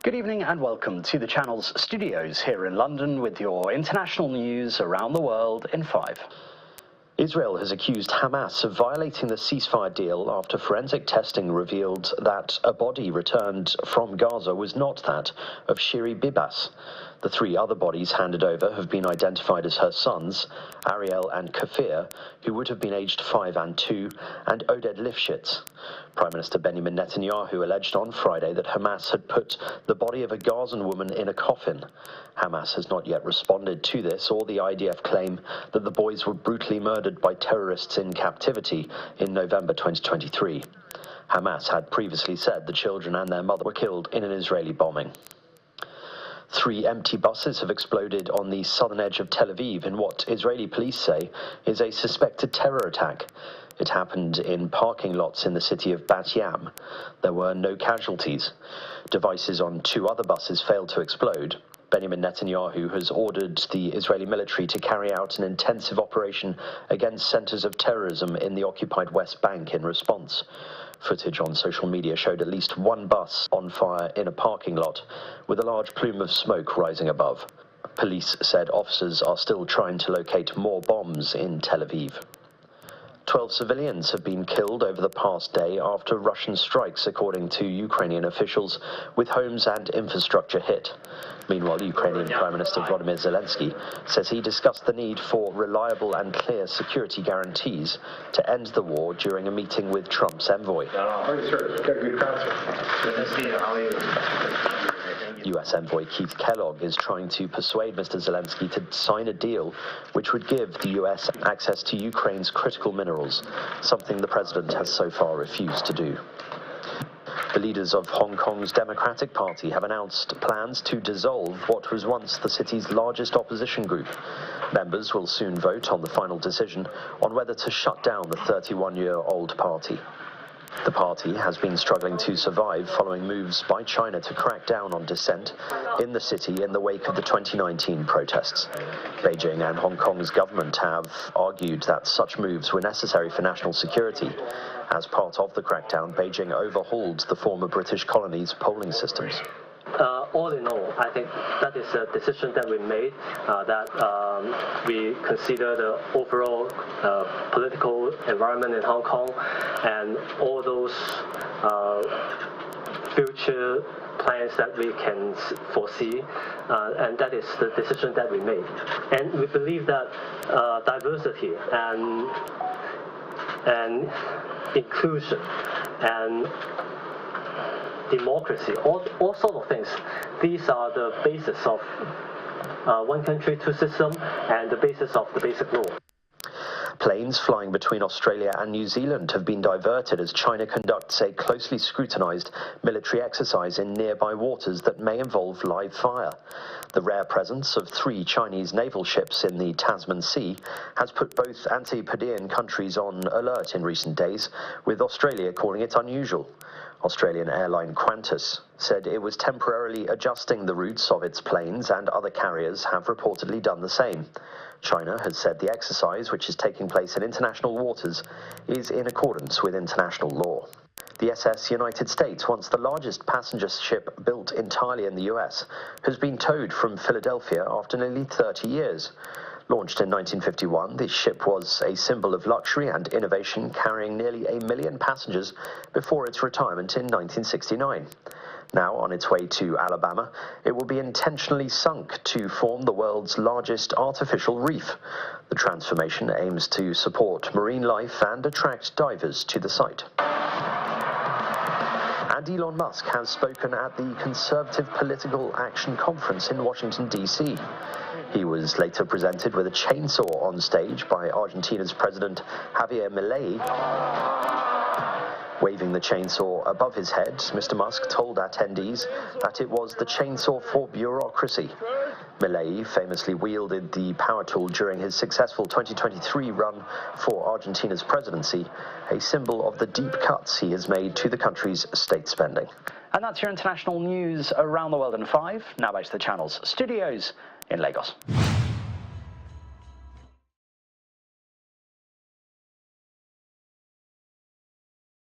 Good evening and welcome to the channel's studios here in London with your international news around the world in 5. Israel has accused Hamas of violating the ceasefire deal after forensic testing revealed that a body returned from Gaza was not that of Shiri Bibas. The 3 other bodies handed over have been identified as her sons, Ariel and Kafir, who would have been aged 5 and 2, and Oded Lifshitz. Prime Minister Benjamin Netanyahu alleged on Friday that Hamas had put the body of a Gazan woman in a coffin. Hamas has not yet responded to this or the IDF claim that the boys were brutally murdered by terrorists in captivity in November 2023. Hamas had previously said the children and their mother were killed in an Israeli bombing. 3 empty buses have exploded on the southern edge of Tel Aviv in what Israeli police say is a suspected terror attack. It happened in parking lots in the city of Bat Yam. There were no casualties. Devices on 2 other buses failed to explode. Benjamin Netanyahu has ordered the Israeli military to carry out an intensive operation against centers of terrorism in the occupied West Bank in response. Footage on social media showed at least 1 bus on fire in a parking lot, with a large plume of smoke rising above. Police said officers are still trying to locate more bombs in Tel Aviv. 12 civilians have been killed over the past day after Russian strikes, according to Ukrainian officials, with homes and infrastructure hit. Meanwhile, Ukrainian Prime Minister Volodymyr Zelensky says he discussed the need for reliable and clear security guarantees to end the war during a meeting with Trump's envoy. US envoy Keith Kellogg is trying to persuade Mr. Zelensky to sign a deal which would give the US access to Ukraine's critical minerals, something the president has so far refused to do. The leaders of Hong Kong's Democratic Party have announced plans to dissolve what was once the city's largest opposition group. Members will soon vote on the final decision on whether to shut down the 31-year-old party. The party has been struggling to survive following moves by China to crack down on dissent in the city in the wake of the 2019 protests. Beijing and Hong Kong's government have argued that such moves were necessary for national security. As part of the crackdown, Beijing overhauled the former British colonies' polling systems. All in all, I think that is a decision that we made, that we consider the overall political environment in Hong Kong and all those future plans that we can foresee, and that is the decision that we made. And we believe that diversity and inclusion and democracy, all sort of things. These are the basis of one country, 2 system, and the basis of the basic law. Planes flying between Australia and New Zealand have been diverted as China conducts a closely scrutinised military exercise in nearby waters that may involve live fire. The rare presence of 3 Chinese naval ships in the Tasman Sea has put both Antipodean countries on alert in recent days, with Australia calling it unusual. Australian airline Qantas said it was temporarily adjusting the routes of its planes, and other carriers have reportedly done the same. China has said the exercise, which is taking place in international waters, is in accordance with international law. The SS United States, once the largest passenger ship built entirely in the US, has been towed from Philadelphia after nearly 30 years. Launched in 1951, this ship was a symbol of luxury and innovation, carrying nearly 1 million passengers before its retirement in 1969. Now on its way to Alabama, it will be intentionally sunk to form the world's largest artificial reef. The transformation aims to support marine life and attract divers to the site. And Elon Musk has spoken at the Conservative Political Action Conference in Washington, D.C. He was later presented with a chainsaw on stage by Argentina's President Javier Milei. Waving the chainsaw above his head, Mr. Musk told attendees that it was the chainsaw for bureaucracy. Milei famously wielded the power tool during his successful 2023 run for Argentina's presidency, a symbol of the deep cuts he has made to the country's state spending. And that's your international news around the world in 5. Now back to the channel's studios in Lagos.